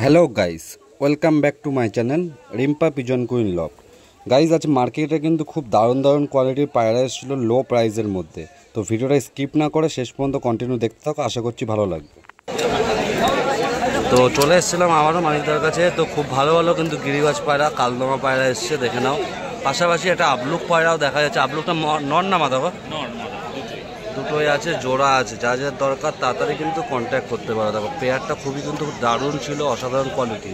Hello guys, welcome back to my channel Rimpa pigeon queen loft. Guys, আজ মার্কেটে কিন্তু খুব দারুণ কোয়ালিটির পায়রা এসেছিল লো প্রাইসের মধ্যে। তো ভিডিওটা স্কিপ না করে শেষ পর্যন্ত কন্টিনিউ দেখতে থাকো, আশা করছি ভালো লাগবে। তো চলে এসেছিলাম আবারও মানিকদার কাছে। তো খুব ভালো ভালো কিন্তু গিরিবাজ পায়রা, কালদমা পায়রা এসছে, দেখে নাও। পাশাপাশি একটা আবলুক পায়রাও দেখা যাচ্ছে। আবলুকটা নর না মাথা দুটোই আছে, জোড়া আছে। যা যা দরকার তাড়াতাড়ি কিন্তু কন্ট্যাক্ট করতে পারো। দেখো পেয়ারটা খুবই কিন্তু দারুণ ছিল, অসাধারণ কোয়ালিটি।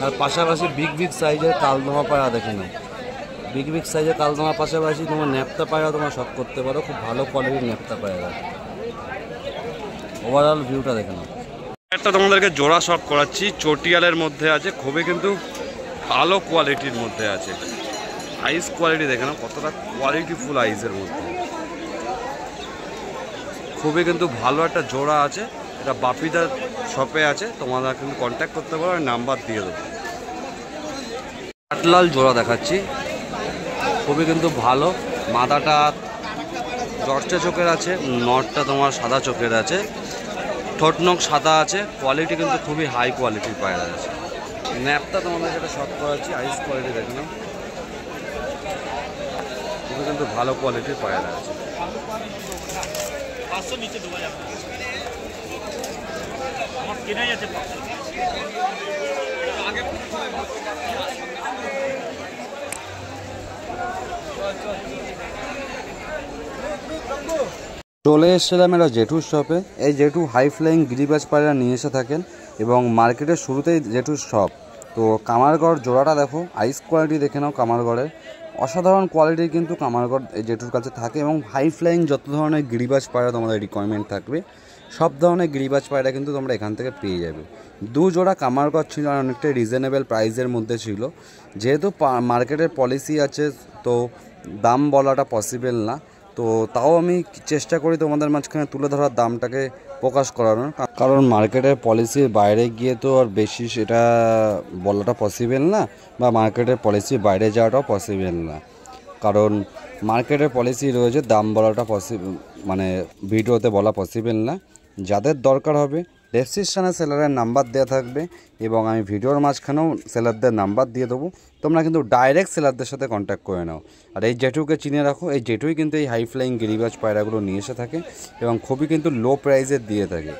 আর পাশাপাশি বিগ সাইজের কালদমা পায়রা দেখে নাও। বিগ সাইজের কালদমার পাশাপাশি তোমার ন্যাপটা পায়রা তোমরা শখ করতে পারো। খুব ভালো কোয়ালিটির ন্যাপটা পায়রা। ওভারঅল ভিউটা দেখে নাও। একটা তোমাদেরকে জোড়া শখ করাচ্ছি, চটিয়ালের মধ্যে আছে, খুবই কিন্তু ভালো কোয়ালিটির মধ্যে আছে। আইস কোয়ালিটি দেখে নাও, কতটা কোয়ালিটিফুল আইসের মধ্যে। খুবই কিন্তু ভালো একটা জোড়া আছে। এটা বাপিদার শপে আছে, তোমরা কিন্তু কন্ট্যাক্ট করতে পারো, আমি নাম্বার দিয়ে দেবো। কাঠলাল জোড়া দেখাচ্ছি, খুবই কিন্তু ভালো। মাথাটা জর্চে চোখের আছে, নটটা তোমার সাদা চোখের আছে, ঠোঁট নখ সাদা আছে। কোয়ালিটি কিন্তু খুবই হাই কোয়ালিটির পায়রা আছে। ন্যাপটা তোমাদের যেটা শখ করাচ্ছি, আইস কোয়ালিটি দেখে নাও, খুবই কিন্তু ভালো কোয়ালিটির পায়রা আছে। চলে এসেছিলাম এটা জেঠুর শপে। এই জেঠু হাই ফ্লাইং গিরিবাজ পায়রা নিয়ে এসে থাকেন এবং মার্কেটের শুরুতেই জেঠুর শপ। তো কামারগড় জোড়াটা দেখো, আইস কোয়ালিটি দেখে নাও। কামারগড়ের অসাধারণ কোয়ালিটির কিন্তু কামারগড় এই জেঠুর কাছে থাকে এবং হাই ফ্লাইং যত ধরনের গিরিবাজ পায়রা তোমাদের রিকোয়ারমেন্ট থাকবে, সব ধরনের গিরিবাজ পায়রা কিন্তু তোমরা এখান থেকে পেয়ে যাবে। দু জোড়া কামারগড় ছিল আর অনেকটাই রিজনেবল প্রাইসের মধ্যে ছিল। যেহেতু মার্কেটের পলিসি আছে, তো দাম বলাটা পসিবল না। তো তাও আমি চেষ্টা করি তোমাদের মাঝখানে তুলে ধরার দামটাকে প্রকাশ করানোর, কারণ মার্কেটের পলিসির বাইরে গিয়ে তো আর বেশি সেটা বলাটা পসিবল না, বা মার্কেটের পলিসির বাইরে যাওয়াটাও পসিবল না। কারণ মার্কেটের পলিসি রয়েছে, দাম বলাটা মানে ভিডিওতে বলা পসিবল না। যাদের দরকার হবে ডেসক্রিপশানে সেলারের নাম্বার দেওয়া থাকবে এবং আমি ভিডিওর মাঝখানেও সেলারদের নাম্বার দিয়ে দেবো। তোমরা কিন্তু ডাইরেক্ট সেলারদের সাথে কন্ট্যাক্ট করে নাও। আর এই জেঠুকে চিনে রাখো, এই জেঠুই কিন্তু এই হাই ফ্লাইং গিরিবাজ পায়রাগুলো নিয়ে এসে থাকে এবং খুবই কিন্তু লো প্রাইসে দিয়ে থাকে।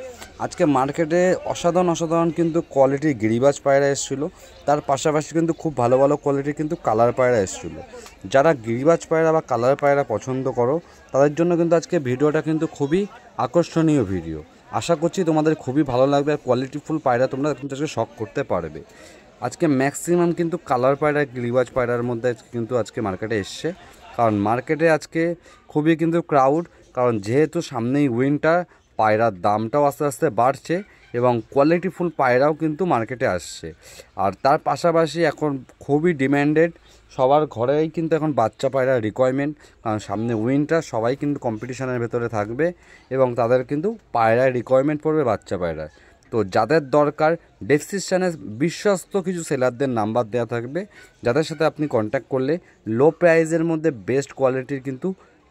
আজকে মার্কেটে অসাধারণ কিন্তু কোয়ালিটির গিরিবাজ পায়রা এসেছিলো। তার পাশাপাশি কিন্তু খুব ভালো কোয়ালিটির কিন্তু কালার পায়রা এসেছিলো। যারা গিরিবাজ পায়রা বা কালার পায়রা পছন্দ করো তাদের জন্য কিন্তু আজকে ভিডিওটা কিন্তু খুবই আকর্ষণীয় ভিডিও। আশা করছি তোমাদের খুবই ভালো লাগবে আর কোয়ালিটিফুল পায়রা তোমরা কিন্তু আজকে শখ করতে পারবে। আজকে ম্যাক্সিমাম কিন্তু কালার পায়রা গিরিবাজ পায়রার মধ্যে কিন্তু আজকে মার্কেটে এসছে। কারণ মার্কেটে আজকে খুবই কিন্তু ক্রাউড, কারণ যেহেতু সামনেই উইন্টার, পায়রার দামটাও আস্তে আস্তে বাড়ছে এবং কোয়ালিটিফুল পায়রাও কিন্তু মার্কেটে আসছে। আর তার পাশাপাশি এখন খুবই ডিম্যান্ডেড, সবার ঘরেই কিন্তু এখন বাচ্চা পায়রার রিকোয়ারমেন্ট। কারণ সামনে উইন্টার, সবাই কিন্তু কম্পিটিশনের ভেতরে থাকবে এবং তাদের কিন্তু পায়রার রিকোয়ারমেন্ট পড়বে বাচ্চা পায়রার। তো যাদের দরকার ডেসক্রিপশানে বিশ্বস্ত কিছু সেলারদের নাম্বার দেওয়া থাকবে, যাদের সাথে আপনি কন্ট্যাক্ট করলে লো প্রাইসের মধ্যে বেস্ট কোয়ালিটির কিন্তু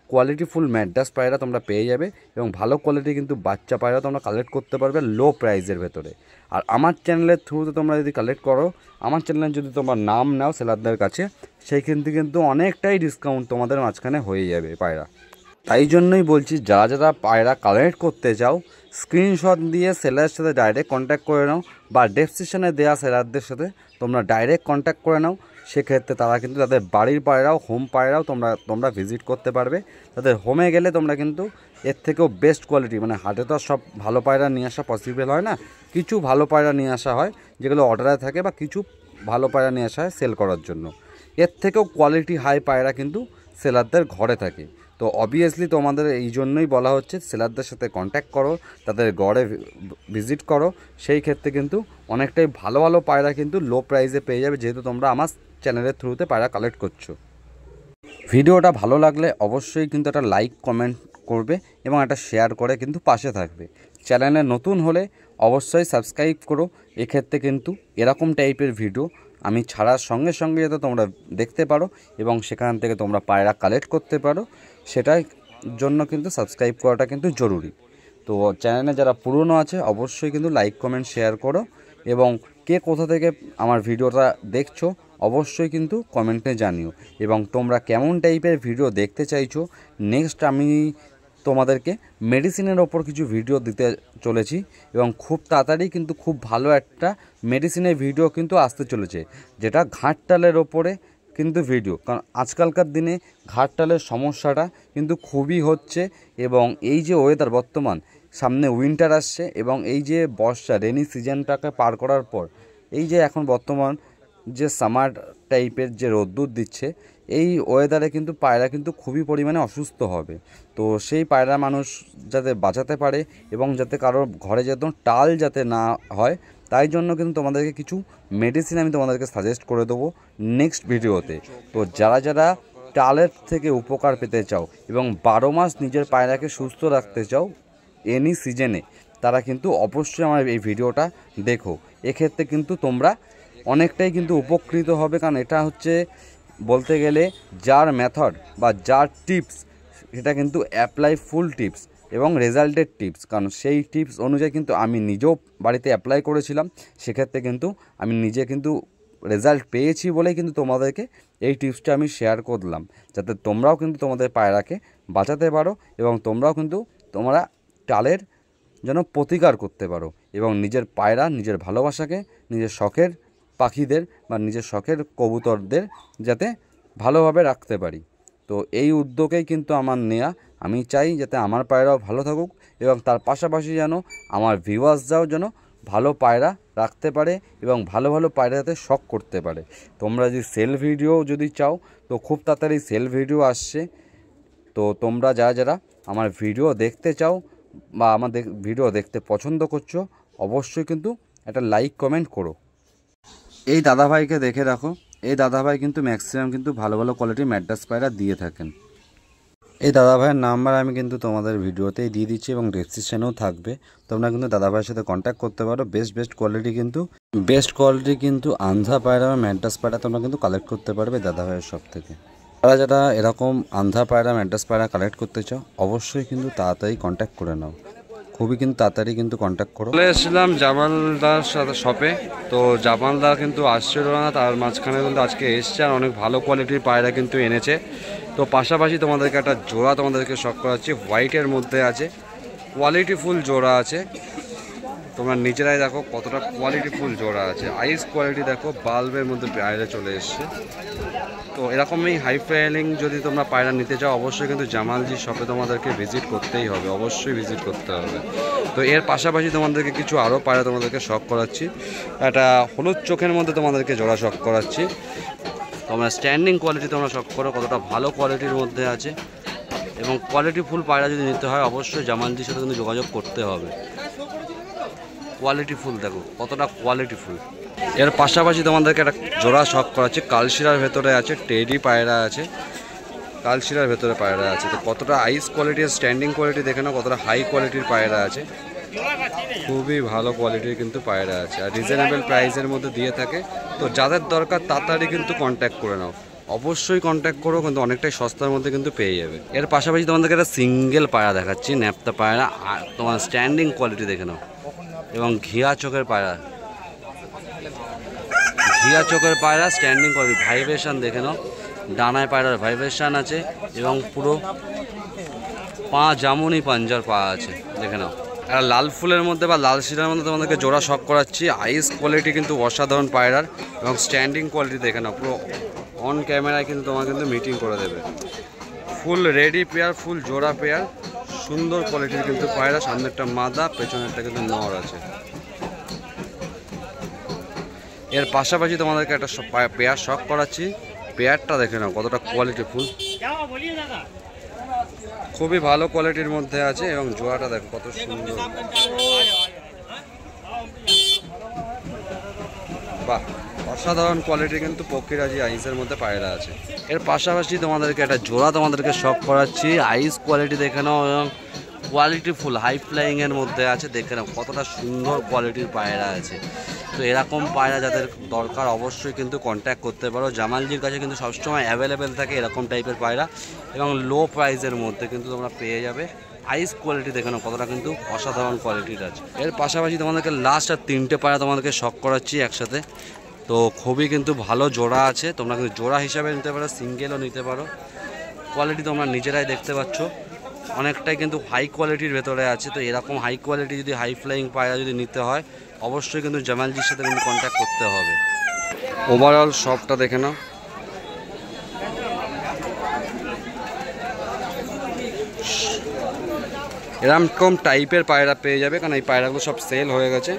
কোয়ালিটিফুল ম্যাড্রাস পায়রা তোমরা পেয়ে যাবে এবং ভালো কোয়ালিটির কিন্তু বাচ্চা পায়রা তোমরা কালেক্ট করতে পারবে লো প্রাইসের ভেতরে। আর আমার চ্যানেলের থ্রুতে তোমরা যদি কালেক্ট করো, আমার চ্যানেলে যদি তোমার নাম নাও সেলারদের কাছে, সেইখান থেকে কিন্তু অনেকটাই ডিসকাউন্ট তোমাদের মাঝখানে হয়ে যাবে পায়রা। তাই জন্যই বলছি, যারা যারা পায়রা কালেক্ট করতে চাও স্ক্রিনশট দিয়ে সেলারের সাথে ডাইরেক্ট কন্ট্যাক্ট করে নাও, বা ডেসক্রিপশনে দেওয়া সেলারদের সাথে তোমরা ডাইরেক্ট কন্ট্যাক্ট করে নাও। সেক্ষেত্রে তারা কিন্তু তাদের বাড়ির পায়রাও, হোম পায়রাও তোমরা ভিজিট করতে পারবে। তাদের হোমে গেলে তোমরা কিন্তু এর থেকেও বেস্ট কোয়ালিটি, মানে হাটে তো সব ভালো পায়রা নিয়ে আসা পসিবল হয় না, কিছু ভালো পায়রা নিয়ে আসা হয় যেগুলো অর্ডারে থাকে, বা কিছু ভালো পায়রা নিয়ে আসা হয় সেল করার জন্য। এর থেকেও কোয়ালিটি হাই পায়রা কিন্তু সেলারদের ঘরে থাকে। তো অবভিয়াসলি তোমাদের এই জন্যই বলা হচ্ছে সেলারদের সাথে কন্ট্যাক্ট করো, তাদের ঘরে ভিজিট করো। সেই ক্ষেত্রে কিন্তু অনেকটাই ভালো পায়রা কিন্তু লো প্রাইসে পেয়ে যাবে, যেহেতু তোমরা আমার চ্যানেলের থ্রুতে পায়রা কালেক্ট করছো। ভিডিওটা ভালো লাগলে অবশ্যই কিন্তু একটা লাইক কমেন্ট করবে এবং একটা শেয়ার করে কিন্তু পাশে থাকবে। চ্যানেলে নতুন হলে অবশ্যই সাবস্ক্রাইব করো। এক্ষেত্রে কিন্তু এরকম টাইপের ভিডিও আমি ছাড়ার সঙ্গে সঙ্গে যাতে তোমরা দেখতে পারো এবং সেখান থেকে তোমরা পায়রা কালেক্ট করতে পারো, সেটার জন্য কিন্তু সাবস্ক্রাইব করাটা কিন্তু জরুরি। তো চ্যানেলে যারা পুরনো আছে অবশ্যই কিন্তু লাইক কমেন্ট শেয়ার করো এবং কে কোথা থেকে আমার ভিডিওটা দেখছো অবশ্যই কিন্তু কমেন্টে জানিও, এবং তোমরা কেমন টাইপের ভিডিও দেখতে চাইছো। নেক্সট আমি তোমাদেরকে মেডিসিনের ওপর কিছু ভিডিও দিতে চলেছি, এবং খুব তাড়াতাড়ি কিন্তু খুব ভালো একটা মেডিসিনের ভিডিও কিন্তু আসতে চলেছে, যেটা ঘাটতালের ওপরে কিন্তু ভিডিও। কারণ আজকালকার দিনে ঘাটতালের সমস্যাটা কিন্তু খুবই হচ্ছে, এবং এই যে ওয়েদার বর্তমান সামনে উইন্টার আসছে, এবং এই যে বর্ষা রেনি সিজনটাকে পার করার পর এই যে এখন বর্তমান যে সামার টাইপের যে রোদ্দুর দিচ্ছে, এই ওয়েদারে কিন্তু পায়রা কিন্তু খুবই পরিমাণে অসুস্থ হবে। তো সেই পায়রা মানুষ যাতে বাঁচাতে পারে এবং যাতে কারোর ঘরে যেন টাল যাতে না হয়, তাই জন্য কিন্তু তোমাদেরকে কিছু মেডিসিন আমি তোমাদেরকে সাজেস্ট করে দেবো নেক্সট ভিডিওতে। তো যারা যারা টালের থেকে উপকার পেতে চাও এবং 12 মাস নিজের পায়রাকে সুস্থ রাখতে চাও এনি সিজনে, তারা কিন্তু অবশ্যই আমার এই ভিডিওটা দেখো। এক্ষেত্রে কিন্তু তোমরা অনেকটাই কিন্তু উপকৃত হবে, কারণ এটা হচ্ছে বলতে গেলে যার মেথড বা যার টিপস, সেটা কিন্তু অ্যাপ্লাই ফুল টিপস এবং রেজাল্টেড টিপস। কারণ সেই টিপস অনুযায়ী কিন্তু আমি নিজেও বাড়িতে অ্যাপ্লাই করেছিলাম, সেক্ষেত্রে কিন্তু আমি নিজে কিন্তু রেজাল্ট পেয়েছি বলেই কিন্তু তোমাদেরকে এই টিপসটা আমি শেয়ার করলাম, যাতে তোমরাও কিন্তু তোমাদের পায়রাকে বাঁচাতে পারো এবং তোমরাও কিন্তু তোমরা টালের যেন প্রতিকার করতে পারো, এবং নিজের পায়রা, নিজের ভালোবাসাকে, নিজের শখের পাখিদের বা নিজের শখের কবুতরদের যাতে ভালোভাবে রাখতে পারি। তো এই উদ্যোগেই কিন্তু আমার নেয়া। আমি চাই যাতে আমার পায়রাও ভালো থাকুক, এবং তার পাশাপাশি যেন আমার ভিউয়ার্সরাও যেন ভালো পায়রা রাখতে পারে এবং ভালো ভালো পায়রা যাতে শখ করতে পারে। তোমরা যদি সেল ভিডিও যদি চাও, তো খুব তাড়াতাড়ি সেল ভিডিও আসছে। তো তোমরা যারা যারা আমার ভিডিও দেখতে চাও বা আমাদের ভিডিও দেখতে পছন্দ করছো, অবশ্যই কিন্তু একটা লাইক কমেন্ট করো। এই দাদাভাইকে দেখে রাখো, এই দাদাভাই কিন্তু ম্যাক্সিমাম কিন্তু ভালো ভালো কোয়ালিটির ম্যাড্রাস পায়রা দিয়ে থাকেন। এই দাদাভাইয়ের নাম্বার আমি কিন্তু তোমাদের ভিডিওতেই দিয়ে দিচ্ছি এবং ডেসক্রিপশনেও থাকবে। তোমরা কিন্তু দাদাভাইয়ের সাথে কন্ট্যাক্ট করতে পারো। বেস্ট কোয়ালিটি কিন্তু আন্ধা পায়রা বা ম্যাড্রাস পায়রা তোমরা কিন্তু কালেক্ট করতে পারবে দাদাভাইয়ের সব থেকে। যারা যারা এরকম আন্ধা পায়রা ম্যাড্রাস পায়রা কালেক্ট করতে চাও, অবশ্যই কিন্তু তাড়াতাড়ি কন্ট্যাক্ট করে নাও, খুবই কিন্তু তাড়াতাড়ি কিন্তু কন্ট্যাক্ট করো। চলে এসেছিলাম জামালদার সাথে শপে। তো জামালদা কিন্তু আসছিল না, তার মাঝখানে কিন্তু আজকে এসছে আর অনেক ভালো কোয়ালিটির পায়রা কিন্তু এনেছে। তো পাশাপাশি তোমাদেরকে একটা জোড়া তোমাদেরকে শখ করাচ্ছি, হোয়াইটের মধ্যে আছে, কোয়ালিটিফুল জোড়া আছে। তোমরা নিজেরাই দেখো কতটা কোয়ালিটিফুল জোড়া আছে। আইস কোয়ালিটি দেখো, বাল্বের মধ্যে পায়রা চলে এসছে। তো এরকমই হাই ফ্লাইং যদি তোমরা পায়রা নিতে চাও, অবশ্যই কিন্তু জামালজি শপে তোমাদেরকে ভিজিট করতেই হবে, অবশ্যই ভিজিট করতে হবে। তো এর পাশাপাশি তোমাদেরকে কিছু আরও পায়রা তোমাদেরকে শখ করাচ্ছি। একটা হলুদ চোখের মধ্যে তোমাদেরকে জোড়া শখ করাচ্ছি। তোমরা স্ট্যান্ডিং কোয়ালিটি তোমরা শখ করো, কতটা ভালো কোয়ালিটির মধ্যে আছে। এবং কোয়ালিটিফুল পায়রা যদি নিতে হয়, অবশ্যই জামালজির সাথে কিন্তু যোগাযোগ করতে হবে। কোয়ালিটিফুল দেখো কতটা কোয়ালিটিফুল। এর পাশাপাশি তোমাদেরকে একটা জোড়া শখ করাচ্ছে, কালশিরার ভেতরে আছে, টেডি পায়রা আছে, কালশিরার ভেতরে পায়রা আছে। তো কতটা আইস কোয়ালিটির স্ট্যান্ডিং কোয়ালিটি দেখে নাও, কতটা হাই কোয়ালিটির পায়রা আছে, খুবই ভালো কোয়ালিটির কিন্তু পায়রা আছে, আর রিজনেবল প্রাইসের মধ্যে দিয়ে থাকে। তো যাদের দরকার তাড়াতাড়ি কিন্তু কন্ট্যাক্ট করে নাও, অবশ্যই কন্ট্যাক্ট করো, কিন্তু অনেকটাই সস্তার মধ্যে কিন্তু পেয়ে যাবে। এর পাশাপাশি তোমাদেরকে একটা সিঙ্গেল পায়রা দেখাচ্ছি, ন্যাপতা পায়রা, তোমার স্ট্যান্ডিং কোয়ালিটি দেখে নাও, এবং ঘিয়া চোখের পায়রা, ঘিয়া চোখের পায়রা স্ট্যান্ডিং কোয়ালিটি, ভাইব্রেশন দেখে নাও, ডানায় পায়রার ভাইব্রেশন আছে, এবং পুরো পা জামুনি পাঞ্জার পা আছে দেখে নাও। একটা লাল ফুলের মধ্যে বা লাল শিরার মধ্যে তোমাদেরকে জোড়া শখ করাচ্ছি। আইস কোয়ালিটি কিন্তু অসাধারণ পায়রার, এবং স্ট্যান্ডিং কোয়ালিটি দেখে নাও, পুরো অন ক্যামেরায় কিন্তু তোমার কিন্তু মিটিং করে দেবে। ফুল রেডি পেয়ার, ফুল জোড়া পেয়ার, সুন্দর কোয়ালিটির কিন্তু পায়রা। সামনেরটা মাদা, পেছনেরটা কিন্তু নর আছে। এর পাশাপাশি তোমাদেরকে একটা পেয়ার শখ করাচ্ছি, পেয়ারটা দেখে নাও কতটা কোয়ালিটিফুল, খুবই ভালো কোয়ালিটির মধ্যে আছে, এবং জোড়াটা দেখো কত সুন্দর, বাহ, অসাধারণ কোয়ালিটি কিন্তু পক্ষীরাজি আইসের মধ্যে পায়রা আছে। এর পাশাপাশি তোমাদেরকে একটা জোড়া তোমাদেরকে শখ করাচ্ছি, আইস কোয়ালিটি দেখে নাও, এবং কোয়ালিটিফুল হাই ফ্লাইংয়ের মধ্যে আছে, দেখে নাও কতটা সুন্দর কোয়ালিটির পায়রা আছে। তো এরকম পায়রা যাদের দরকার, অবশ্যই কিন্তু কন্ট্যাক্ট করতে পারো। জামালজির কাছে কিন্তু সবসময় অ্যাভেলেবেল থাকে এরকম টাইপের পায়রা, এবং লো প্রাইসের মধ্যে কিন্তু তোমরা পেয়ে যাবে। আইস কোয়ালিটি দেখে নাও কতটা কিন্তু অসাধারণ কোয়ালিটির আছে। এর পাশাপাশি তোমাদেরকে লাস্ট আর 3টে পায়রা তোমাদেরকে শখ করাচ্ছি একসাথে। তো খুবই কিন্তু ভালো জোড়া আছে, তোমরা কিন্তু জোড়া হিসাবে নিতে পারো, সিঙ্গেলও নিতে পারো। কোয়ালিটি তোমরা নিজেরাই দেখতে পাচ্ছ, অনেকটাই কিন্তু হাই কোয়ালিটির ভেতরে আছে। তো এরকম হাই কোয়ালিটি যদি হাই ফ্লাইং পায়রা যদি নিতে হয় অবশ্যই কিন্তু জামালজির সাথে কিন্তু কন্ট্যাক্ট করতে হবে। ওভারঅল শপটা দেখে নাও। এরকম টাইপের পায়রা পেয়ে যাবে, কারণ এই পায়রাগুলো সব সেল হয়ে গেছে,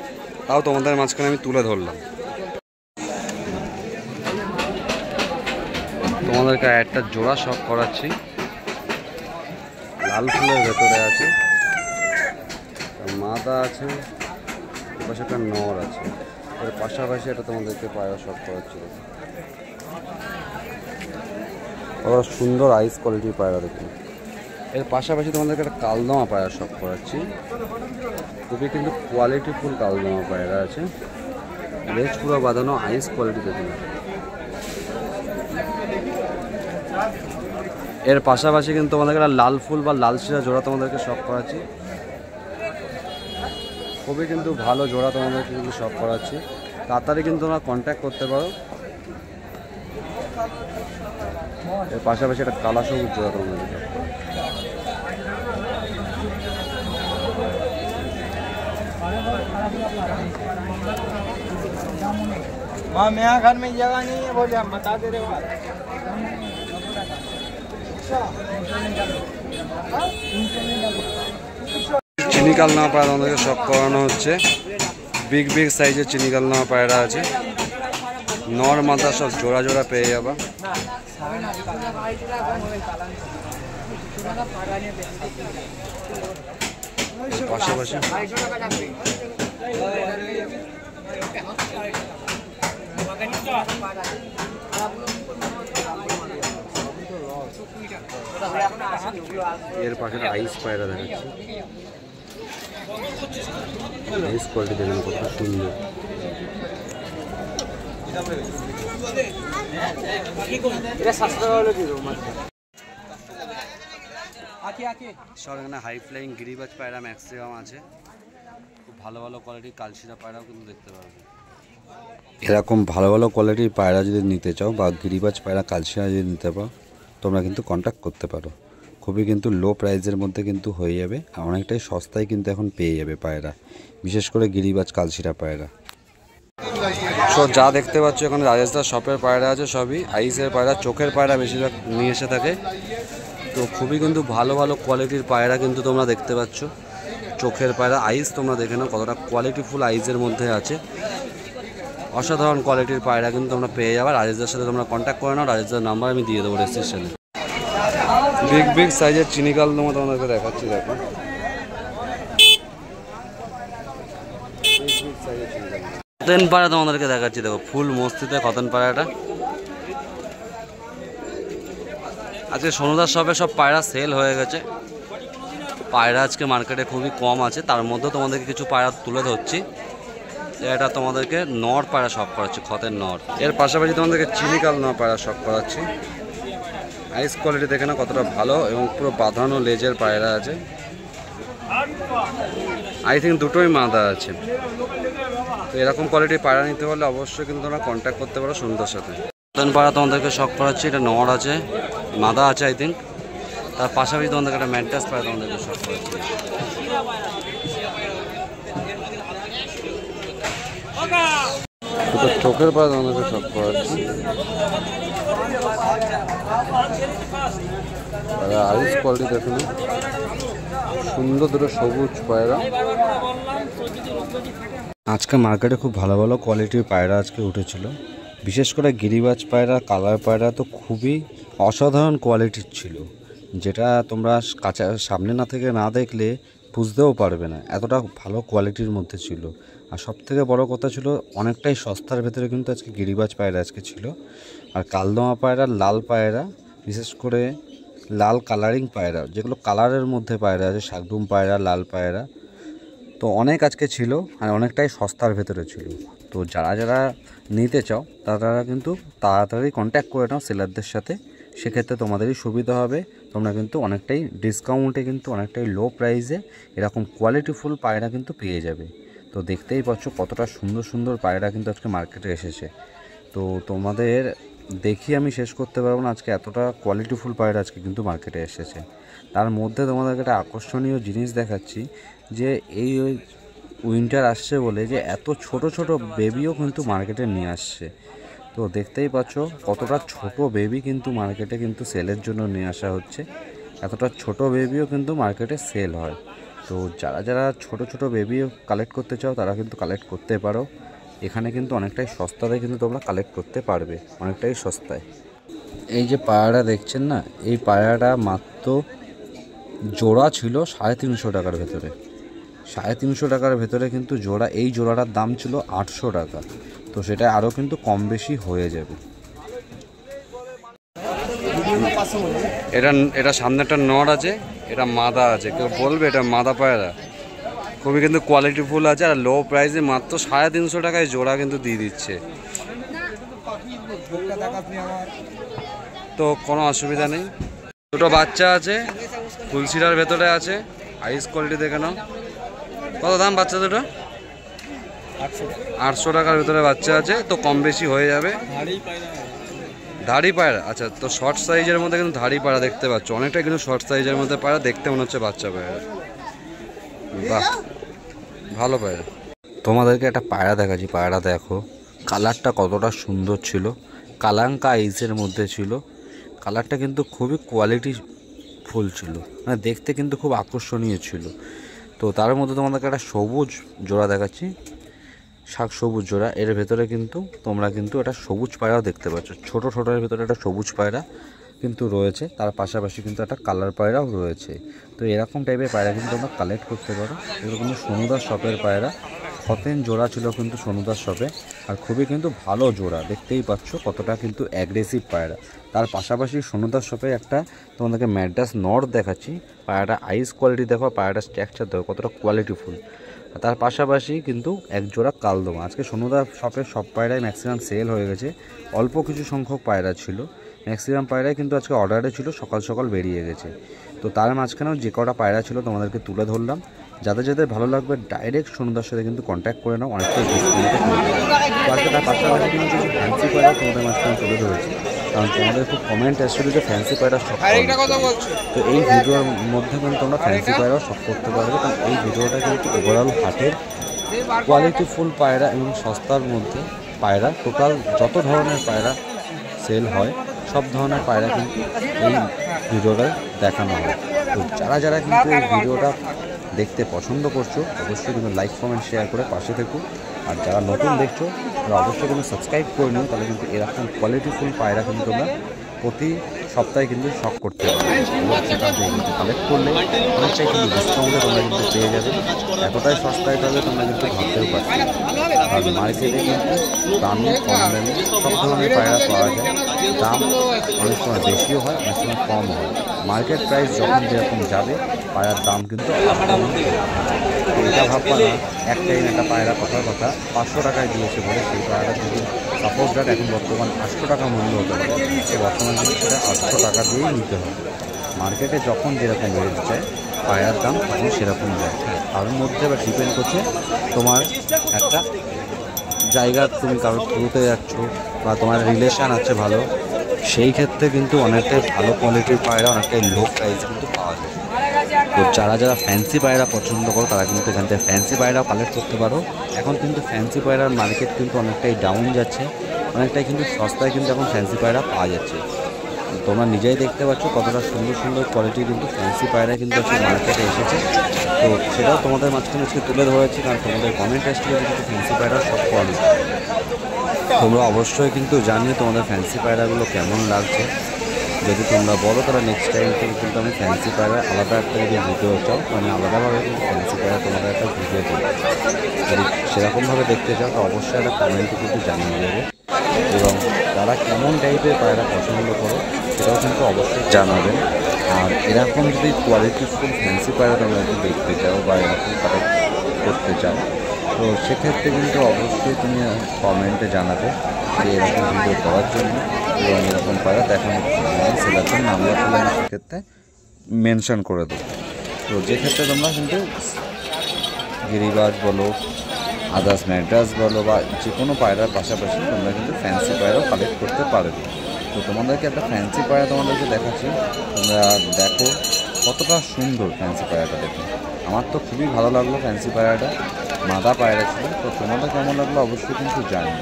তাও তোমাদের মাঝখানে আমি তুলে ধরলাম। তোমাদেরকে একটা জোড়া শখ করাচ্ছি, লাল ফুলের ভেতরে আছে, মাদা আছে, পাশে একটা নর আছে। এর পাশাপাশি এটা তোমাদেরকে পায়রা শখ করাচ্ছি। ওরা সুন্দর আইস কোয়ালিটির পায়রা দেখুন। এর পাশাপাশি তোমাদেরকে একটা কালদমা পায়রা শখ করাচ্ছি, খুবই কিন্তু কোয়ালিটিফুল কালদমা পায়রা আছে, লেজ পুরো বাঁধানো, আইস কোয়ালিটি দেখুন। এর পাশাপাশি কিন্তু তোমাদেরকে একটা লাল ফুল বা লাল শিরা জোড়া তোমাদেরকে শখ করাচ্ছি, খুবই কিন্তু ভালো জোড়া তোমাদেরকে কিন্তু শখ করাচ্ছি। তাড়াতাড়ি কিন্তু তোমরা কন্ট্যাক্ট করতে পারো। এর পাশাপাশি একটা কালা সবুজ জোড়া তোমাদেরকে। माँ मेरा घर में जगह नहीं है, बोले हम बता दे रहे हो। চিনি কালদমা পায়রা আমাদেরকে শখ করানো হচ্ছে, বিগ বিগ সাইজের চিনি কালদমা পায়রা আছে, নর মাথা সব জোড়া জোড়া পেয়ে যাবা। পাশাপাশি এর পাশে আইস পায়রা দেখাচ্ছি, আইস কোয়ালিটি দেখুন কত সুন্দর। সব এখানে হাই ফ্লাইং গিরিবাজ পায়রা ম্যাক্সিমাম আছে, খুব ভালো ভালো কোয়ালিটির কালশিরা পায়রাও কিন্তু দেখতে পারবে। এরকম ভালো ভালো কোয়ালিটির পায়রা যদি নিতে চাও বা গিরিবাজ পায়রা কালশিরা যদি নিতে পারো তোমরা কিন্তু কন্ট্যাক্ট করতে পারো। খুবই কিন্তু লো প্রাইসের মধ্যে কিন্তু হয়ে যাবে, আর অনেকটাই সস্তায় কিন্তু এখন পেয়ে যাবে পায়রা, বিশেষ করে গিরিবাজ কালশিরা পায়রা। সো যা দেখতে পাচ্ছ এখানে রাজেশদার শপের পায়রা আছে, সবই আইসের পায়রা, চোখের পায়রা বেশিরভাগ নিয়ে এসে থাকে। তো খুবই কিন্তু ভালো ভালো কোয়ালিটির পায়রা কিন্তু তোমরা দেখতে পাচ্ছ, চোখের পায়রা আইস তোমরা দেখে নাও কতটা কোয়ালিটিফুল আইসের মধ্যে আছে, অসাধারণ কোয়ালিটির পায়রা কিন্তু তোমরা পেয়ে যাবে। রাজেশদার সাথে তোমরা কন্ট্যাক্ট করে নাও, রাজেশদার নাম্বার আমি দিয়ে দেবো ডেসক্রিপশনে। বিগ বিগ সাইজের চিনি কালদমা তোমাদেরকে দেখাচ্ছি, দেখো কতন পায়রা তোমাদেরকে দেখাচ্ছি, দেখো ফুল মস্তিতে কতন পায়রাটা। আজকে সোনুদার শপে সব পায়রা সেল হয়ে গেছে, পায়রা আজকে মার্কেটে খুবই কম আছে, তার মধ্যে তোমাদেরকে কিছু পায়রা তুলে ধরছি। এটা তোমাদেরকে নর পায়রা শখ করাচ্ছি, খতের নর। এর পাশাপাশি তোমাদেরকে চিনি কালদমা পায়রা শখ করাচ্ছি, আইস কোয়ালিটি দেখে না কতটা ভালো এবং পুরো বাঁধানো লেজের পায়রা আছে। আই থিঙ্ক দুটোই মাদা আছে। তো এরকম কোয়ালিটির পায়রা নিতে হলে অবশ্যই কিন্তু তোমরা কন্ট্যাক্ট করতে পারো সুন্দর সাথে। খতেন পায়রা তোমাদেরকে শখ করাচ্ছি, এটা নর আছে, মাদা আছে আই থিঙ্ক। তার পাশাপাশি তোমাদেরকে একটা ম্যান্টাস পায়রা তোমাদেরকে শখ করাচ্ছি। দুটো চোখের পায়রা তোমাদেরকে শখ করাচ্ছি, আইস কোয়ালিটি দেখুন সুন্দর, দুটো সবুজ পায়রা। আজকে মার্কেটে খুব ভালো ভালো কোয়ালিটির পায়রা আজকে উঠেছিল, বিশেষ করে গিরিবাজ পায়রা, কালার পায়রা তো খুবই অসাধারণ কোয়ালিটির ছিল, যেটা তোমরা কাছে সামনে না থেকে না দেখলে বুঝতেও পারবে না, এতটা ভালো কোয়ালিটির মধ্যে ছিল। আর সবথেকে বড় কথা ছিল অনেকটাই সস্তার ভেতরে কিন্তু আজকে গিরিবাজ পায়রা আজকে ছিল। আর কালদমা পায়রা, লাল পায়রা, বিশেষ করে লাল কালারিং পায়রা, যেগুলো কালারের মধ্যে পায়রা আছে, শাকদুম পায়রা, লাল পায়রা, তো অনেক আজকে ছিল আর অনেকটাই সস্তার ভেতরে ছিল। তো যারা যারা নিতে চাও তারা কিন্তু তাড়াতাড়ি কন্ট্যাক্ট করে নাও সেলারদের সাথে, সেক্ষেত্রে তোমাদেরই সুবিধা হবে। তোমরা কিন্তু অনেকটাই ডিসকাউন্টে কিন্তু অনেকটাই লো প্রাইসে এরকম কোয়ালিটিফুল পায়রা কিন্তু পেয়ে যাবে। তো দেখতেই পাচ্ছ কতটা সুন্দর সুন্দর পায়রা কিন্তু আজকে মার্কেটে এসেছে। তো তোমাদের দেখি আমি শেষ করতে পারবো না, আজকে এতটা কোয়ালিটিফুল পায়রা আজকে কিন্তু মার্কেটে এসেছে। তার মধ্যে তোমাদেরকে একটা আকর্ষণীয় জিনিস দেখাচ্ছি যে এই উইন্টার আসছে বলে যে এত ছোট ছোট বেবিও কিন্তু মার্কেটে নিয়ে আসছে। তো দেখতেই পাচ্ছ কতটা ছোট বেবি কিন্তু মার্কেটে কিন্তু সেলের জন্য নিয়ে আসা হচ্ছে। এতটা ছোট বেবিও কিন্তু মার্কেটে সেল হয়। তো যারা যারা ছোট ছোট বেবিও কালেক্ট করতে চাও তারা কিন্তু কালেক্ট করতে পারো। এখানে কিন্তু অনেকটাই সস্তাতে কিন্তু তোমরা কালেক্ট করতে পারবে, অনেকটাই সস্তায়। এই যে পায়রাটা দেখছেন না, এই পায়রাটা মাত্র জোড়া ছিল 350 টাকার ভেতরে। 350 টাকার ভেতরে কিন্তু জোড়া, এই জোড়াটার দাম ছিল 800 টাকা। তো সেটা আরও কিন্তু কম বেশি হয়ে যাবে। এটা সামনে একটা নর আছে, এটা মাদা আছে, কেউ বলবে এটা মাদা পায়রা। খুবই কিন্তু কোয়ালিটিফুল আছে আর লো প্রাইসে মাত্র 350 টাকায় জোড়া কিন্তু দিয়ে দিচ্ছে। তো কোনো অসুবিধা নেই। দুটো বাচ্চা আছে, ফুলশিরার ভেতরে আছে, আইস কোয়ালিটি দেখে নাও। কত দাম বাচ্চা দুটো? 800 টাকার ভেতরে বাচ্চা আছে, তো কম বেশি হয়ে যাবে। ধাড়ি পায়রা, আচ্ছা। তো শর্ট সাইজের মধ্যে কিন্তু ধাড়ি পায়রা দেখতে পাচ্ছ, অনেকটা কিন্তু শর্ট সাইজের মধ্যে পায়রা, দেখতে মনে হচ্ছে বাচ্চা পায়রা। বাহ, ভালো পায়রা। তোমাদেরকে একটা পায়রা দেখাচ্ছি, পায়রা দেখো কালারটা কতটা সুন্দর ছিল, কালাঙ্কা আইসের মধ্যে ছিল। কালারটা কিন্তু খুবই কোয়ালিটি ফুল ছিল, মানে দেখতে কিন্তু খুব আকর্ষণীয় ছিল। তো তার মধ্যে তোমাদেরকে একটা সবুজ জোড়া দেখাচ্ছি, শাক সবুজ জোড়া। এর ভেতরে কিন্তু তোমরা কিন্তু একটা সবুজ পায়রাও দেখতে পাচ্ছ, ছোট ছোটোর ভেতরে একটা সবুজ পায়রা কিন্তু রয়েছে, তার পাশাপাশি কিন্তু একটা কালার পায়রাও রয়েছে। তো এরকম টাইপের পায়রা কিন্তু তোমরা কালেক্ট করতে পারো। এগুলো কিন্তু সোনুদার শপের পায়রা, সতেন জোড়া ছিল কিন্তু সোনুদার শপে, আর খুবই কিন্তু ভালো জোড়া। দেখতেই পাচ্ছ কতটা কিন্তু অ্যাগ্রেসিভ পায়রা। তার পাশাপাশি সোনুদার শপে একটা তোমাদেরকে ম্যাড্রাস নর দেখাচ্ছি। পায়রাটা আইস কোয়ালিটি দেখো, পায়রাটা স্ট্রাকচার দেখো কতটা কোয়ালিটিফুল। তার পাশাপাশি কিন্তু এক জোড়া কালদমা। আজকে সোনুদার শপের সব পায়রাই ম্যাক্সিমাম সেল হয়ে গেছে, অল্প কিছু সংখ্যক পায়রা ছিল। ম্যাক্সিমাম পায়রাই কিন্তু আজকে অর্ডারে ছিল, সকাল সকাল বেরিয়ে গেছে। তো তার মাঝখানেও যে কটা পায়রা ছিল তোমাদেরকে তুলে ধরলাম। যাদের যাদের ভালো লাগবে ডাইরেক্ট সোনুদার সাথে কিন্তু কন্ট্যাক্ট করে নাও, অনেকটাই ডিসকাউন্টে করে দেবে। তার পাশাপাশি কিন্তু কিছু ফ্যান্সি পায়রা তোমাদের মাঝখানে তুলে ধরেছি, কারণ তোমাদের খুব কমেন্ট এসেছিল যে ফ্যান্সি পায়রা শখ। তো এই ভিডিওর মধ্যে কিন্তু তোমরা ফ্যান্সি পায়রাও শখ করতে পারবে, কারণ এই ভিডিওটা কিন্তু ওভারঅল হাটের কোয়ালিটিফুল পায়রা এবং সস্তার মধ্যে পায়রা, টোটাল যত ধরনের পায়রা সেল হয় সব ধরনের পায়রা কিন্তু এই ভিডিওটা দেখানো হয়। তো যারা যারা কিন্তু এই ভিডিওটা দেখতে পছন্দ করছো অবশ্যই কিন্তু লাইক কমেন্ট শেয়ার করে পাশে থেকো। আর যারা নতুন দেখছো তারা অবশ্যই কিন্তু সাবস্ক্রাইব করে নিও, তাহলে কিন্তু এরকম কোয়ালিটিফুল পায়রা কিন্তু তোমরা প্রতি সপ্তাহে কিন্তু শখ করতে পারবে। এবং সেটা কিন্তু কালেক্ট করলে অনেকটাই কিন্তু ডিসকাউন্টে তোমরা কিন্তু পেয়ে যাবে। এতটাই সস্তায় পাবে তোমরা কিন্তু ভাবতেও পারছো। আর মার্কেটে কিন্তু দামি কম দামি সব ধরনের পায়রা পাওয়া যায়। দাম অনেক সময় বেশিও হয়, অনেক সময় কম হয়। মার্কেট প্রাইস যখন যেরকম যাবে পায়রার দাম কিন্তু এটা ভাববা না একটাই একটা পায়রা কথার কথা 500 টাকায় দিয়েছে বলে সেই পায়রাটা যদি সাপোজ দ্যাট এখন বর্তমান 800 টাকা মূল্য হতে পারে, সে বর্তমান কিন্তু সেটা 800 টাকা দিয়েই নিতে হবে। মার্কেটে যখন যেরকম রেট যায় পায়রার দাম তখন সেরকম যায়। তার মধ্যে বা ডিপেন্ড করছে তোমার একটা জায়গা, তুমি কারোর থ্রুতে যাচ্ছ বা তোমার রিলেশান আছে ভালো, সেই ক্ষেত্রে কিন্তু অনেকটাই ভালো কোয়ালিটির পায়রা অনেকটাই লো প্রাইস কিন্তু পাওয়া যায়। তো যারা যারা ফ্যান্সি পায়রা পছন্দ করো তারা কিন্তু এখান থেকে ফ্যান্সি পায়রাও কালেক্ট করতে পারো। এখন কিন্তু ফ্যান্সি পায়রার মার্কেট কিন্তু অনেকটাই ডাউন যাচ্ছে, অনেকটাই কিন্তু সস্তায় কিন্তু এখন ফ্যান্সি পায়রা পাওয়া যাচ্ছে। তোমরা নিজেই দেখতে পাচ্ছ কতটা সুন্দর সুন্দর কোয়ালিটি কিন্তু ফ্যান্সি পায়রা কিন্তু আজকে মার্কেটে এসেছে। তো সেটাও তোমাদের মাঝখানে আজকে তুলে ধরেছি, কারণ তোমাদের কমেন্ট এসেছিল কিন্তু ফ্যান্সি পায়রা সব কোয়ালিটি। তোমরা অবশ্যই কিন্তু জানিও তোমাদের ফ্যান্সি পায়রাগুলো কেমন লাগছে। যদি তোমরা বলো তাহলে নেক্সট টাইম থেকে কিন্তু আমি ফ্যান্সি পায়রা আলাদা একটা যদি ভিডিও চাও মানে আলাদাভাবে কিন্তু ফ্যান্সি পায়রা তোমাদের একটা ভিডিও দেবো। যদি সেরকমভাবে দেখতে চাও তো অবশ্যই একটা কমেন্টে কিন্তু জানিয়ে দেবে। এবং তারা কেমন টাইপের পায়রা পছন্দ করো সেটাও কিন্তু অবশ্যই জানাবেন। আর এরকম যদি কোয়ালিটিফুল ফ্যান্সি পায়রা তোমরা যদি দেখতে চাও বা এরকম কালেক্ট করতে চাও তো সেক্ষেত্রে কিন্তু অবশ্যই তুমি কমেন্টে জানাবে যে এরকম ভিডিও করার জন্য এবং এরকম পায়রা দেখানোর জন্য। সেটার জন্য আমরা সেক্ষেত্রে মেনশন করে দেবো। তো যে ক্ষেত্রে তোমরা কিন্তু গিরিবাজ বলো, আদার্স ম্যাড্রাস বলো বা যে কোনো পায়রার পাশাপাশি তোমরা কিন্তু ফ্যান্সি পায়রাও কালেক্ট করতে পারবে। তো তোমাদেরকে একটা ফ্যান্সি পায়রা তোমাদেরকে দেখাচ্ছি, তোমরা দেখো কতটা সুন্দর ফ্যান্সি পায়রাটা দেখো। আমার তো খুবই ভালো লাগলো ফ্যান্সি পায়রাটা, মাদা পায়রা ছিল। তো তোমাদের কেমন লাগলো অবশ্যই কিন্তু জানি।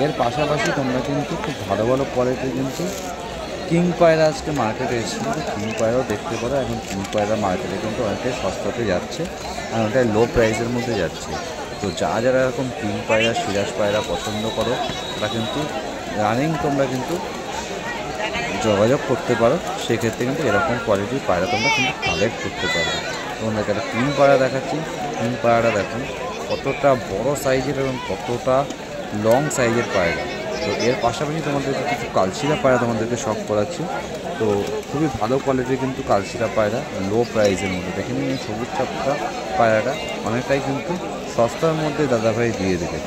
এর পাশাপাশি তোমরা কিন্তু খুব ভালো ভালো কোয়ালিটির কিন্তু কিং পায়রা আজকে মার্কেটে এসেছিলো, কিং পায়রাও দেখতে পারো। এখন কিং পায়রা মার্কেটে কিন্তু অনেকটাই সস্তাতে যাচ্ছে আর অনেকটাই লো প্রাইসের মধ্যে যাচ্ছে। তো যারা এরকম কিং পায়রা, সিরাজ পায়রা পছন্দ করো তারা কিন্তু রানিং তোমরা কিন্তু যোগাযোগ করতে পারো। সেক্ষেত্রে কিন্তু এরকম কোয়ালিটির পায়রা তোমরা কিন্তু কালেক্ট করতে পারো। তোমাদেরকে একটা কিং পায়রা দেখাচ্ছি। কিং পায়রাটা দেখুন কতটা বড় সাইজের এবং কতটা লং সাইজের পায়রা। তো এর পাশাপাশি তোমাদেরকে কিছু কালশিরা পায়রা তোমাদেরকে শখ করাচ্ছি। তো খুবই ভালো কোয়ালিটির কিন্তু কালশিরা পায়রা লো প্রাইসের মধ্যে। দেখে নিন এই সবুজ চাপটা পায়রাটা অনেকটাই কিন্তু সস্তার মধ্যে দাদাভাই দিয়ে দেবে।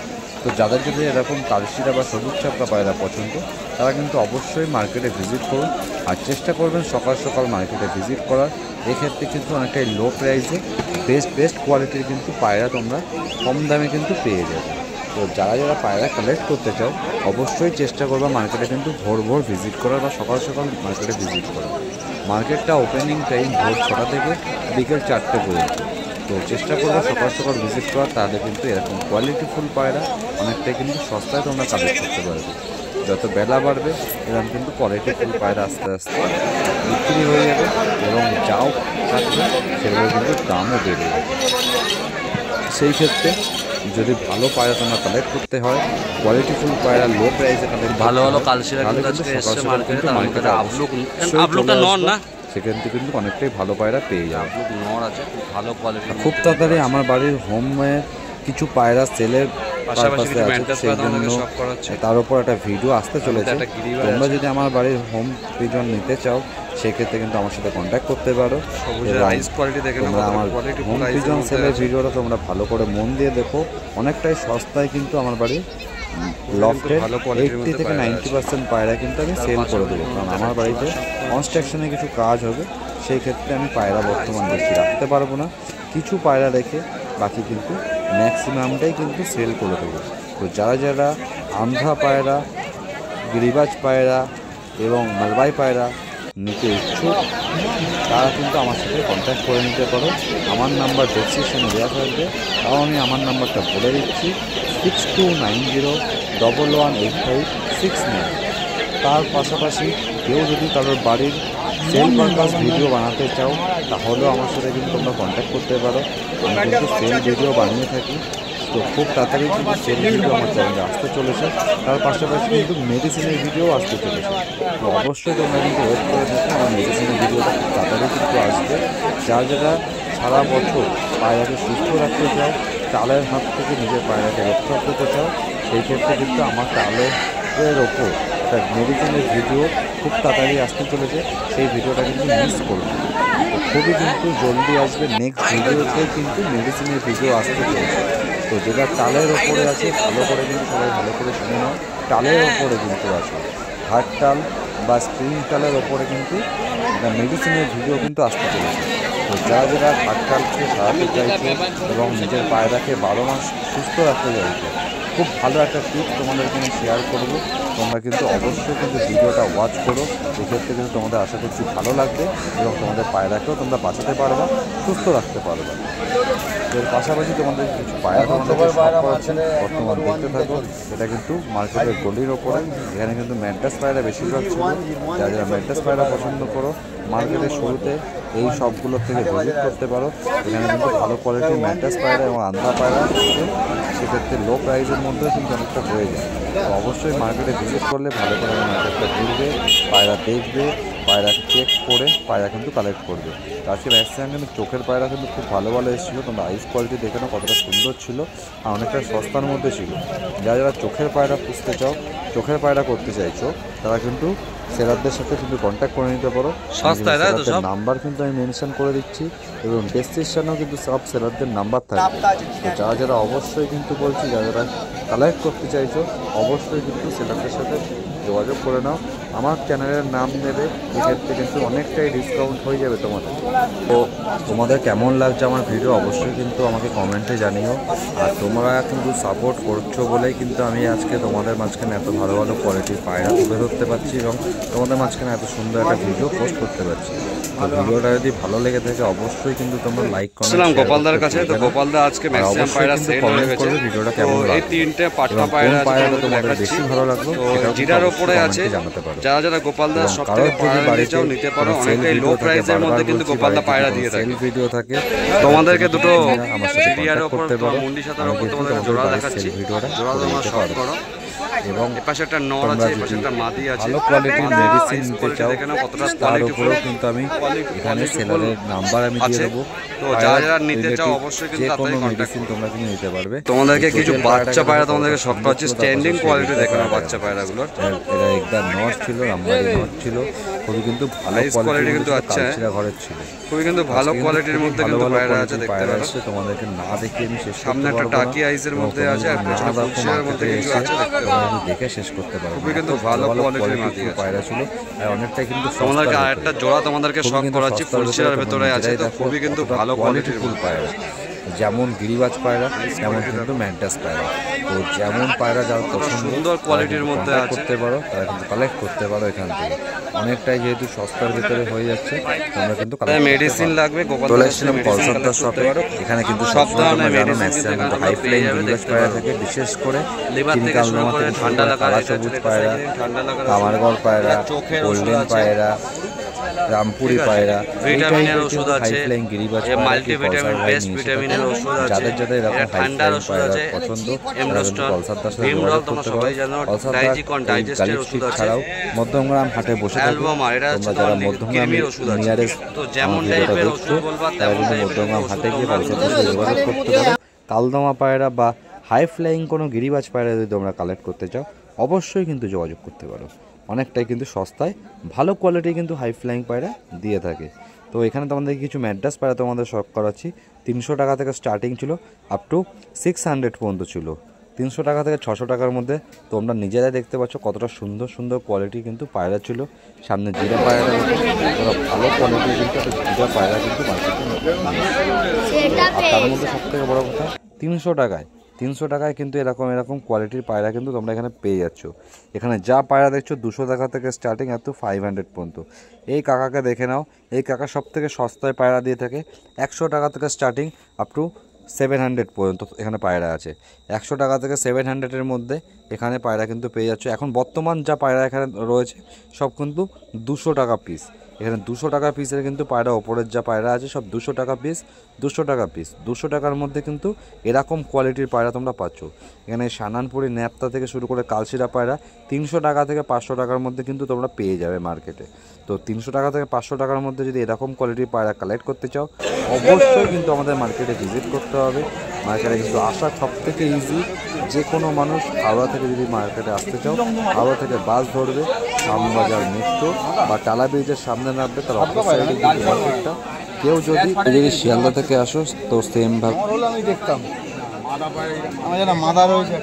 তো যাদের যদি এরকম কালশিরা বা সবুজ চাপটা পায়রা পছন্দ তারা কিন্তু অবশ্যই মার্কেটে ভিজিট করুন আর চেষ্টা করবেন সকাল সকাল মার্কেটে ভিজিট করার। এক্ষেত্রে কিন্তু অনেকটাই লো প্রাইসে বেস্ট কোয়ালিটির কিন্তু পায়রা তোমরা কম দামে কিন্তু পেয়ে যাবে। তো যারা পায়রা কালেক্ট করতে চাও অবশ্যই চেষ্টা করবে মার্কেটে কিন্তু ভোর ভিজিট করার বা সকাল সকাল মার্কেটে ভিজিট করার। মার্কেটটা ওপেনিং টাইম ভোর 6টা থেকে বিকেল 4টে পর্যন্ত। তো চেষ্টা করবো সকাল সকাল ভিজিট করার, তাহলে কিন্তু এরকম কোয়ালিটিফুল পায়রা অনেকটাই কিন্তু সস্তায় তোমরা কালেক্ট করতে পারবে। যত বেলা বাড়বে এরকম কিন্তু কোয়ালিটিফুল পায়রা আস্তে আস্তে বিক্রি হয়ে যাবে এবং যাও থাকবে সেগুলো কিন্তু দামও বেড়ে যাবে। সেই ক্ষেত্রে যদি ভালো পায়রা তোমরা কালেক্ট করতে হয়, কোয়ালিটিফুল পায়রা লো প্রাইসে কালেক্ট ভালো ভালো কালশিরা মার্কেটে আপলোকটা নন না, সেখান থেকে কিন্তু অনেকটাই ভালো পায়রা পেয়ে যাবে। নর আছে খুব ভালো কোয়ালিটি। খুব তাড়াতাড়ি আমার বাড়ির হোমে কিছু পায়রা সেলের পারপাসে আছে, সেই জন্য তার উপর একটা ভিডিও আসতে চলেছে। তোমরা যদি আমার বাড়ির হোম পিজন নিতে চাও সেক্ষেত্রে কিন্তু আমার সাথে কন্ট্যাক্ট করতে পারো। তোমরা আমার হোম পিজন সেলের ভিডিওটা তোমরা ভালো করে মন দিয়ে দেখো। অনেকটাই সস্তায় কিন্তু আমার বাড়ির লফটের 80 থেকে 90% পায়রা কিন্তু আমি সেল করে দেবো, কারণ আমার বাড়িতে কনস্ট্রাকশনে কিছু কাজ হবে। সেই ক্ষেত্রে আমি পায়রা বর্তমান বেশি রাখতে পারবো না, কিছু পায়রা রেখে বাকি কিন্তু ম্যাক্সিমামটাই কিন্তু সেল করে দেবো। তো যারা আন্ধ্রা পায়রা, গিরিবাজ পায়রা এবং মালবাই পায়রা নিতে ইচ্ছুক তারা কিন্তু আমার সাথে কন্ট্যাক্ট করে নিতে পারো। আমার নাম্বার ডেসক্রিপশনে দেওয়া থাকবে, তাও আমি আমার নাম্বারটা বলে দিচ্ছি 6290118569। তার পাশাপাশি কেউ যদি কারোর বাড়ির সেল পারপাস ভিডিও বানাতে চাও তাহলেও আমার সাথে কিন্তু তোমরা কন্ট্যাক্ট করতে পারো। আমি কিন্তু সেল ভিডিও বানিয়ে থাকি। তো খুব তাড়াতাড়ি কিন্তু সেল ভিডিও আমার চ্যানেলে আসতে চলেছে, তার পাশাপাশি কিন্তু মেডিসিনের ভিডিও আসতে চলেছে। তো অবশ্যই তোমরা কিন্তু ওয়েট করে থাকো, আমার মেডিসিনের ভিডিওটা খুব তাড়াতাড়ি কিন্তু আসবে। যারা সারা বছর পায়রাকে সুস্থ রাখতে চাও, টালের হাত থেকে নিজের পায়রাকে রক্ষা করতে চাও, সেই ক্ষেত্রে কিন্তু আমার টালের ওপর একটা মেডিসিনের ভিডিও খুব তাড়াতাড়ি আসতে চলেছে। সেই ভিডিওটা কিন্তু মিস করবে। তো খুবই কিন্তু জলদি আসবে, নেক্সট ভিডিওতে কিন্তু মেডিসিনের ভিডিও আসতে চলেছে। তো যেটা টালের ওপরে আছে ভালো করে কিন্তু সবাই ভালো করে শুনে নাও, টালের ওপরে কিন্তু আছে হার্ড টাল বা স্প্রিং টালের ওপরে কিন্তু একটা মেডিসিনের ভিডিও কিন্তু আসতে চলেছে। তো যারা হার্ড টালকে সারাতে চাইছে এবং নিজের পায়রাকে 12 মাস সুস্থ রাখতে চাইছে, খুব ভালো একটা টিপস তোমাদেরকে আমি শেয়ার করবো। তোমরা কিন্তু অবশ্যই কিন্তু ভিডিওটা ওয়াচ করো, এক্ষেত্রে কিন্তু তোমাদের আশা করছি ভালো লাগবে এবং তোমাদের পায়রাকেও তোমরা বাঁচাতে পারবে, সুস্থ রাখতে পারবে। এর পাশাপাশি তোমাদের কিছু পায়রা তোমাদের বর্তমান দেখতে থাকো। এটা কিন্তু মার্কেটের গলির ওপরে, এখানে কিন্তু ম্যাড্রাস পায়রা বেশিরভাগ ছিল। যারা ম্যাড্রাস পায়রা পছন্দ করো মার্কেটের শুরুতে এই সবগুলোর থেকে ভিজিট করতে পারো। এখানে কিন্তু ভালো কোয়ালিটির ম্যাড্রাস পায়রা এবং আন্ধ্রা পায়রা আছে, সেক্ষেত্রে লো প্রাইসের মধ্যেও কিন্তু অনেকটা হয়ে যায়। তো অবশ্যই মার্কেটে ভিজিট করলে ভালো করে মার্কেটটা ঘুরবে, পায়রা দেখবে, পায়রা চেক করে পায়রা কিন্তু কালেক্ট করবে। তো আজকে ম্যাক্সিমাম কিন্তু চোখের পায়রা কিন্তু খুব ভালো এসেছিলো। তোমরা আইস কোয়ালিটি দেখে নাও কতটা সুন্দর ছিল আর অনেকটা সস্তার মধ্যে ছিল। যারা চোখের পায়রা পুষতে চাও, চোখের পায়রা করতে চাইছো, তারা কিন্তু সেলারদের সাথে কিন্তু কন্ট্যাক্ট করে নিতে পারো। সেলারদের নাম্বার কিন্তু আমি মেনশন করে দিচ্ছি এবং ডেসক্রিপশনেও কিন্তু সব সেলারদের নাম্বার থাকবে। তো যারা অবশ্যই কিন্তু বলছি যারা কালেক্ট করতে চাইছো অবশ্যই কিন্তু সেলারদের সাথে যোগাযোগ করে নাও। আমার চ্যানেলের নাম নেবে, এক্ষেত্রে কিন্তু অনেকটাই ডিসকাউন্ট হয়ে যাবে তোমাদের। তো তোমাদের কেমন লাগছে আমার ভিডিও অবশ্যই কিন্তু আমাকে কমেন্টে জানিও। আর তোমরা কিন্তু সাপোর্ট করছো বলেই কিন্তু আমি আজকে তোমাদের মাঝখানে এত ভালো ভালো কোয়ালিটির পায়রা তুলে ধরতে পারছি এবং তোমাদের মাঝখানে এত সুন্দর একটা ভিডিও পোস্ট করতে পারছি। তো ভিডিওটা যদি ভালো লেগে থাকে অবশ্যই কিন্তু তোমরা লাইক কমেন্ট গোপালদার কাছে। তো গোপালদা আজকে ম্যাক্সিমাম পায়রা সেল হয়ে গেছে। ভিডিওটা কেমন লাগলো, এই তিনটে পাটকা পায়রা তোমাদের বেশি ভালো লাগলো জিরার উপরে আছে। জানাতে পারো। যারা যারা গোপালদার সব থেকে পায়রা নিতেও নিতে পারো, অনেকটাই লো প্রাইসের মধ্যে কিন্তু গোপালদা পায়রা দিয়ে থাকে। ভিডিও থাকে তোমাদেরকে দুটো আমার সাথে জিরার কন্টাক্ট উপর করতে পারো। মুন্ডি সাতার উপর তোমাদের জোড়া দেখাচ্ছি, ভিডিওটা জোড়া তোমরা শর্ট করো। এবং এপাশে একটা নর আছে, এপাশে একটা মাদি আছে। ভালো কোয়ালিটির মেডিসিন নিতে চাও তার উপরেও কিন্তু আমি এখানে সেলারের নাম্বার আমি দিয়ে দেবো। তো যারা যারা নিতে চাও অবশ্যই কিন্তু কোনো মেডিসিন তোমরা কিন্তু নিতে পারবে। তোমাদেরকে কিছু বাচ্চা পায়রা তোমাদেরকে শখ পাচ্ছি, স্ট্যান্ডিং কোয়ালিটি দেখো না বাচ্চা পায়রাগুলোর। এটা একদম নট ছিল, নাম্বারই নট ছিল, খুবই কিন্তু ভালো কোয়ালিটি কিন্তু আচ্ছা ঘরের ছিল, খুবই কিন্তু ভালো কোয়ালিটির মধ্যে কিন্তু পায়রা আছে, দেখতে পারো। তোমাদেরকে না দেখে আমি শেষ সামনে একটা টাকি আইসের মধ্যে আছে আর পেছনে ফুলশিয়ার মধ্যে কিছু আছে, দেখে শেষ করতে পারো। খুবই কিন্তু ভালো কোয়ালিটির মাদি আছে পায়রা ছিল আর অনেকটাই কিন্তু তোমাদেরকে আরেকটা জোড়া তোমাদেরকে শখ করাচ্ছি, ফুলশিয়ার ভেতরে আছে। তো খুবই কিন্তু ভালো কোয়ালিটির ফুল পায়রা, যেমন গিরিবাজ পায়রা তেমন কিন্তু ম্যান্টাস পায়রা। তো যেমন পায়রা যার পছন্দ সুন্দর কোয়ালিটির মধ্যে করতে পারো, তারা কিন্তু কালেক্ট করতে পারো এখান থেকে। অনেকটাই যেহেতু সস্তার ভিতরে হয়ে যাচ্ছে, তোমরা কিন্তু মেডিসিন লাগবে চলে এসেছিলাম কলসাদ্দার শপে। এখানে কিন্তু সব ধরনের মেডিসিন হাই ফ্লাইং গিরিবাজ পায়রা থেকে, বিশেষ করে ঠান্ডা লাগা সবুজ পায়রা, কামারগড় পায়রা, গোল্ডেন পায়রা, রামপুরি পায়রা, ভিটামিনের ওষুধ আছে, মাল্টিভিটামিন বেস্ট ভিটামিনের ওষুধ আছে। যাদের যাদের এরকম ঠান্ডার ওষুধ আছে পছন্দ, কলসাদ্দার সাথে যোগাযোগ করতে পারো। ডাইজেস্টের ওষুধ ছাড়াও মধ্যমগ্রাম হাটে বসে থাকো তোমরা, যারা মধ্যমগ্রাম নিয়ারেস্ট তো যেমন টাইপের ওষুধ বলবা তেমন মধ্যমগ্রাম হাটে গিয়ে কলসাদ্দার সাথে যোগাযোগ করতে পারো। কালদমা পায়রা বা হাই ফ্লাইং কোনো গিরিবাজ পায়রা যদি তোমরা কালেক্ট করতে চাও অবশ্যই কিন্তু যোগাযোগ করতে পারো। অনেকটাই কিন্তু সস্তায় ভালো কোয়ালিটি কিন্তু হাই ফ্লাইং পায়রা দিয়ে থাকে। তো এখানে তোমাদের কিছু ম্যাড্রাস পায়রা তোমাদের শখ করাচ্ছি। 300 টাকা থেকে স্টার্টিং ছিল, আপ টু 600 পর্যন্ত ছিল। 300 টাকা থেকে 600 টাকার মধ্যে তোমরা নিজেরাই দেখতে পাচ্ছ কতটা সুন্দর সুন্দর কোয়ালিটি কিন্তু পায়রা ছিল। সামনে জিরা পায়রা, ভালো কোয়ালিটি কিন্তু একটা জিরা পায়রা কিন্তু মার্কেটে। তার মধ্যে সবথেকে বড় কথা 300 টাকায় কিন্তু এরকম কোয়ালিটির পায়রা কিন্তু তোমরা এখানে পেয়ে যাচ্ছ। এখানে যা পায়রা দেখছো 200 টাকা থেকে স্টার্টিং আপ টু 500 পর্যন্ত। এই কাকাকে দেখে নাও, এই কাকা সব থেকে সস্তায় পায়রা দিয়ে থাকে। 100 টাকা থেকে স্টার্টিং আপ টু 700 পর্যন্ত এখানে পায়রা আছে। 100 টাকা থেকে 700-এর মধ্যে এখানে পায়রা কিন্তু পেয়ে যাচ্ছ। এখন বর্তমান যা পায়রা এখানে রয়েছে সব কিন্তু 200 টাকা পিস। এখানে 200 টাকা পিসের কিন্তু পায়রা, ওপরের যা পায়রা আছে সব 200 টাকা পিস। 200 টাকা পিস, 200 টাকার মধ্যে কিন্তু এরকম কোয়ালিটির পায়রা তোমরা পাচ্ছ। এখানে সানানপুরি ন্যাপতা থেকে শুরু করে কালশিরা পায়রা 300 টাকা থেকে 500 টাকার মধ্যে কিন্তু তোমরা পেয়ে যাবে মার্কেটে। তো 300 টাকা থেকে 500 টাকার মধ্যে যদি এরকম কোয়ালিটির পায়রা কালেক্ট করতে চাও অবশ্যই কিন্তু আমাদের মার্কেটে ভিজিট করতে হবে। মার্কেটে কিন্তু আসা সব থেকে ইজি। যে কোনো মানুষ হাওড়া থেকে যদি মার্কেটে আসতে চাও, হাওড়া থেকে বাস ধরবে, শ্যামবাজার মেট্রো বা টালা ব্রিজের সামনে নামবে, তার অপর সাইডে মার্কেটটা। কেউ যদি শিয়ালদা থেকে আসো তো সেম ভাবে আমি দেখতাম আমার যেন মাথা রয়েছে।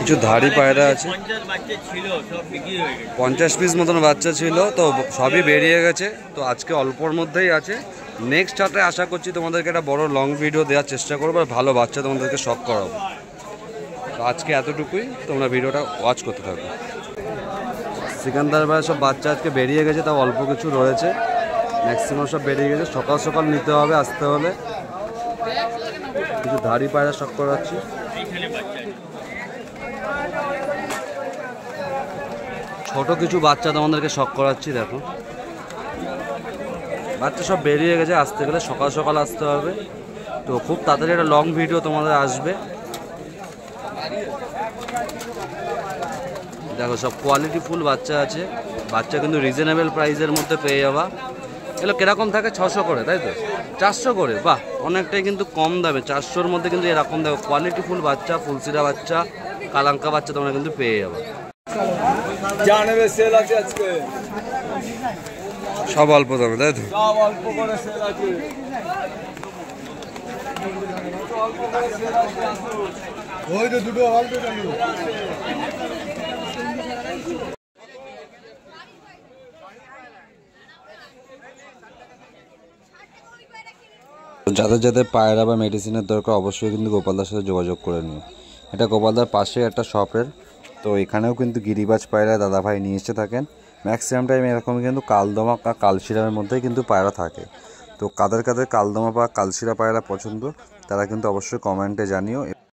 কিছু ধাড়ি পায়রা আছে, 50 পিস মতন বাচ্চা ছিল, তো সবই বেরিয়ে গেছে। তো আজকে অল্পর মধ্যেই আছে। নেক্সট হাটে আশা করছি তোমাদেরকে একটা বড় লং ভিডিও দেওয়ার চেষ্টা করবো আর ভালো বাচ্চা তোমাদেরকে শখ করাবো। তো আজকে এতটুকুই, তোমরা ভিডিওটা ওয়াচ করতে থাকো। সিকান্দার ভাই সব বাচ্চা আজকে বেরিয়ে গেছে, তাও অল্প কিছু রয়েছে, ম্যাক্সিমাম সব বেরিয়ে গেছে। সকাল সকাল নিতে হবে, আসতে হলে। কিছু ধাড়ি পায়রা শখ করাচ্ছি। ছোট কিছু বাচ্চা তোমাদেরকে শখ করাচ্ছি, দেখো বাচ্চা সব বেরিয়ে গেছে। আসতে গেলে সকাল সকাল আসতে হবে। তো খুব তাড়াতাড়ি একটা লং ভিডিও তোমাদের আসবে। দেখো সব কোয়ালিটি ফুল বাচ্চা আছে। বাচ্চা কিন্তু রিজনেবল প্রাইসের মধ্যে পেয়ে যাবা। এগুলো কিরকম থাকে? 600 করে, তাই তো? 400 করে, বাহ অনেকটাই কিন্তু কম দামে। 400-র মধ্যে কিন্তু এরকম দেখো কোয়ালিটি ফুল বাচ্চা, ফুলসিরা বাচ্চা, কালাঙ্কা বাচ্চা তোমরা কিন্তু পেয়ে যাবে। জানবে সেল আছে আজকে, সব অল্প দামে, তাই তো? সব অল্প করে সেল আছে, অল্প করে সেল আছে। ওই তো দুটো অল্প চালু। যাদের যাদের পায়রা বা মেডিসিনের দরকার অবশ্যই কিন্তু গোপালদার সাথে যোগাযোগ করে নিও। এটা গোপালদার পাশে একটা শপের, তো এখানেও কিন্তু গিরিবাজ পায়রা দাদাভাই নিয়ে এসে থাকেন। ম্যাক্সিমাম টাইম এরকমই কিন্তু কালদমা বা কালশিরামের মধ্যেই কিন্তু পায়রা থাকে। তো কাদের কাদের কালদমা বা কালশিরা পায়রা পছন্দ তারা কিন্তু অবশ্যই কমেন্টে জানিও।